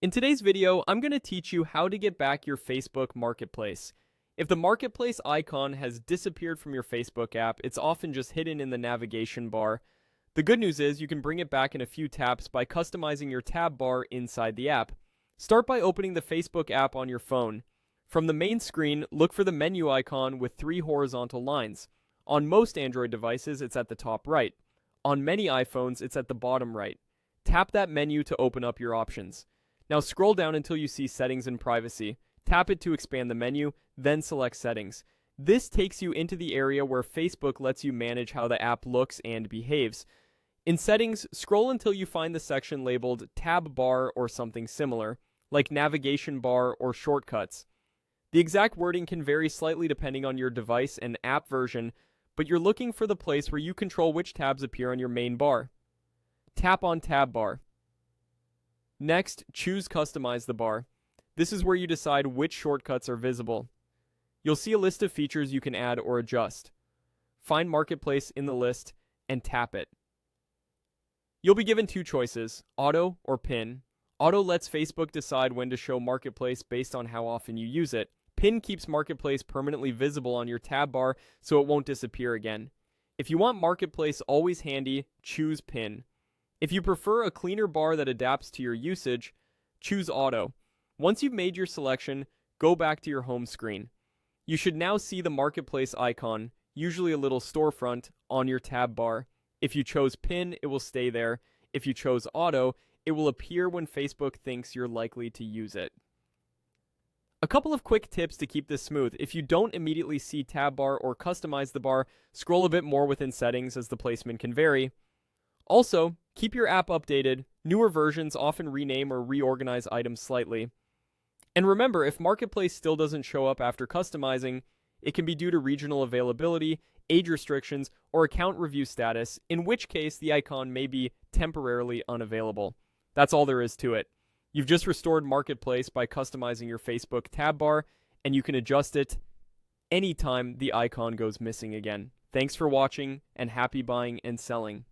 In today's video, I'm going to teach you how to get back your Facebook Marketplace. If the Marketplace icon has disappeared from your Facebook app, it's often just hidden in the navigation bar. The good news is you can bring it back in a few taps by customizing your tab bar inside the app. Start by opening the Facebook app on your phone. From the main screen, look for the menu icon with three horizontal lines. On most Android devices, it's at the top right. On many iPhones, it's at the bottom right. Tap that menu to open up your options. Now scroll down until you see Settings and Privacy. Tap it to expand the menu, then select Settings. This takes you into the area where Facebook lets you manage how the app looks and behaves. In Settings, scroll until you find the section labeled Tab Bar or something similar, like Navigation Bar or Shortcuts. The exact wording can vary slightly depending on your device and app version, but you're looking for the place where you control which tabs appear on your main bar. Tap on Tab Bar. Next, choose Customize the bar. This is where you decide which shortcuts are visible. You'll see a list of features you can add or adjust. Find Marketplace in the list and tap it. You'll be given two choices, Auto or Pin. Auto lets Facebook decide when to show Marketplace based on how often you use it. Pin keeps Marketplace permanently visible on your tab bar so it won't disappear again. If you want Marketplace always handy, choose Pin. If you prefer a cleaner bar that adapts to your usage, choose Auto. Once you've made your selection, go back to your home screen. You should now see the Marketplace icon, usually a little storefront, on your tab bar. If you chose Pin, it will stay there. If you chose Auto, it will appear when Facebook thinks you're likely to use it. A couple of quick tips to keep this smooth. If you don't immediately see tab bar or customize the bar, scroll a bit more within settings as the placement can vary. Also, keep your app updated. Newer versions often rename or reorganize items slightly. And remember, if Marketplace still doesn't show up after customizing, it can be due to regional availability, age restrictions, or account review status, in which case the icon may be temporarily unavailable. That's all there is to it. You've just restored Marketplace by customizing your Facebook tab bar, and you can adjust it anytime the icon goes missing again. Thanks for watching, and happy buying and selling.